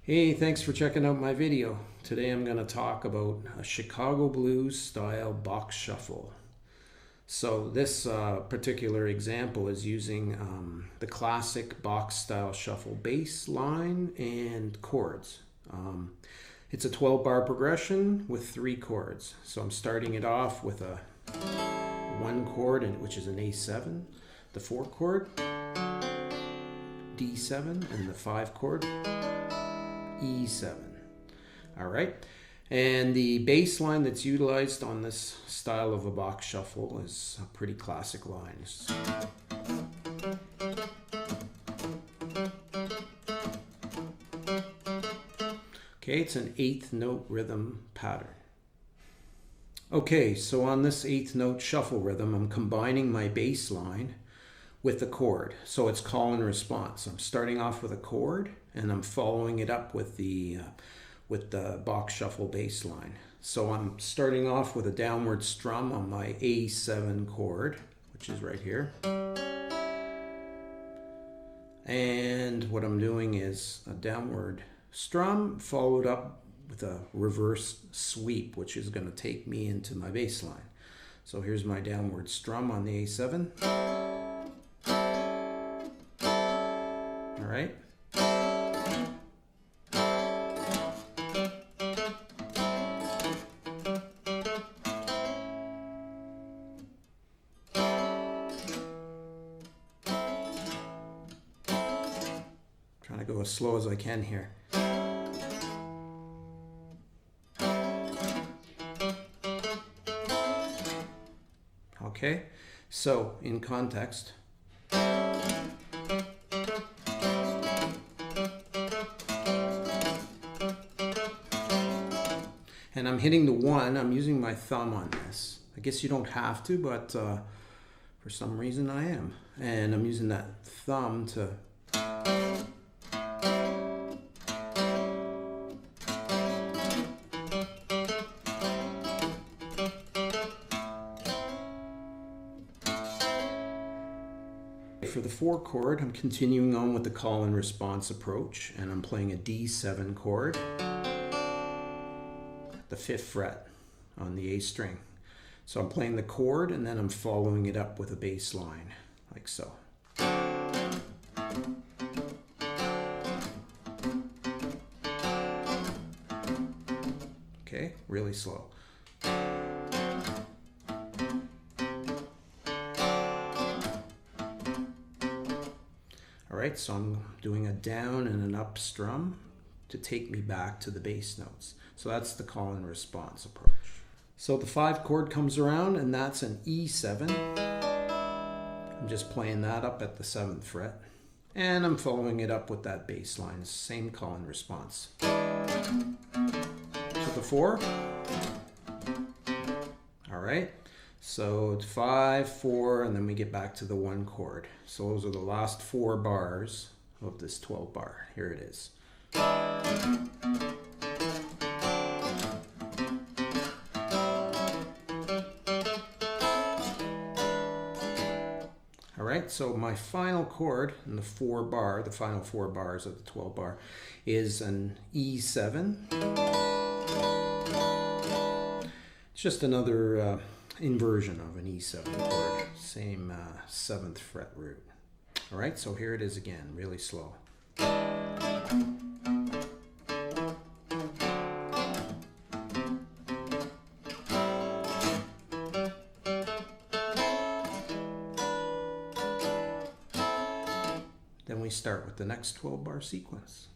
Hey, thanks for checking out my video. Today I'm going to talk about a Chicago blues style box shuffle. So this particular example is using the classic box style shuffle bass line and chords. It's a 12 bar progression with 3 chords. So I'm starting it off with a 1 chord, which is an A7, the 4 chord, D7, and the 5 chord, E7. All right, and the bass line that's utilized on this style of a box shuffle is a pretty classic line. Okay, it's an 8th note rhythm pattern. Okay, so on this 8th note shuffle rhythm, I'm combining my bass line with the chord. So it's call and response. I'm starting off with a chord and I'm following it up with the box shuffle bass line. So I'm starting off with a downward strum on my A7 chord, which is right here. And what I'm doing is a downward strum followed up with a reverse sweep, which is going to take me into my bass line. So here's my downward strum on the A7. All right. Trying to go as slow as I can here. Okay, so in context, and I'm hitting the 1, I'm using my thumb on this. I guess you don't have to, but for some reason I am. And I'm using that thumb to for the 4 chord, I'm continuing on with the call and response approach, and I'm playing a D7 chord, the 5th fret on the A string. So I'm playing the chord and then I'm following it up with a bass line, like so. Okay, really slow. All right, so I'm doing a down and an up strum to take me back to the bass notes. So that's the call and response approach. So the 5 chord comes around and that's an E7. I'm just playing that up at the 7th fret. And I'm following it up with that bass line, same call and response. To the 4. All right. So it's 5, 4, and then we get back to the 1 chord. So those are the last 4 bars of this 12 bar. Here it is. All right, so my final chord in the the final 4 bars of the 12 bar is an E7. It's just another inversion of an E7 chord, same 7th fret root. All right, so here it is again, really slow. Then we start with the next 12 bar sequence.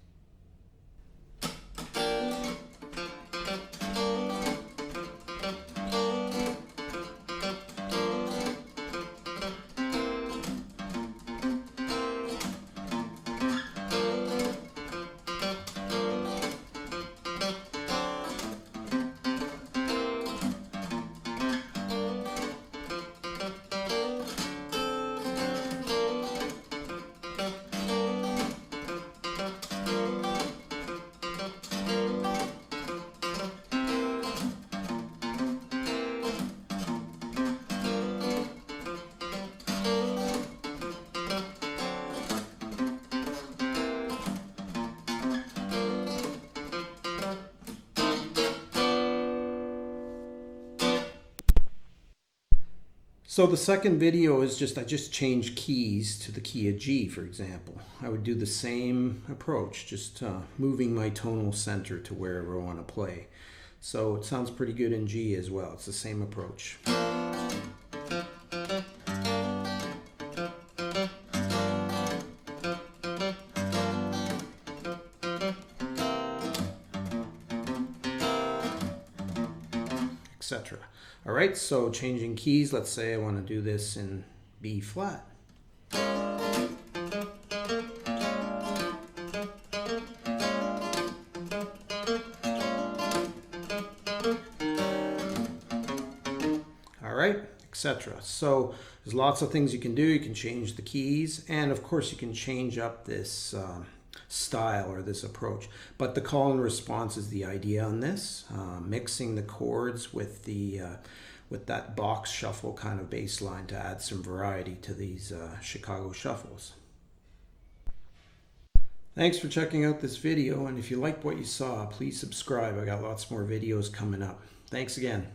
So the second video is I just changed keys to the key of G, for example. I would do the same approach, just moving my tonal center to wherever I want to play. So it sounds pretty good in G as well. It's the same approach. Etc. All right, so changing keys. Let's say I want to do this in B flat. All right, etc. So there's lots of things you can do. You can change the keys, and of course you can change up this style or this approach. But the call and response is the idea on this, mixing the chords with the with that box shuffle kind of bass line to add some variety to these Chicago shuffles. Thanks for checking out this video, and if you liked what you saw, please subscribe. I got lots more videos coming up. Thanks again.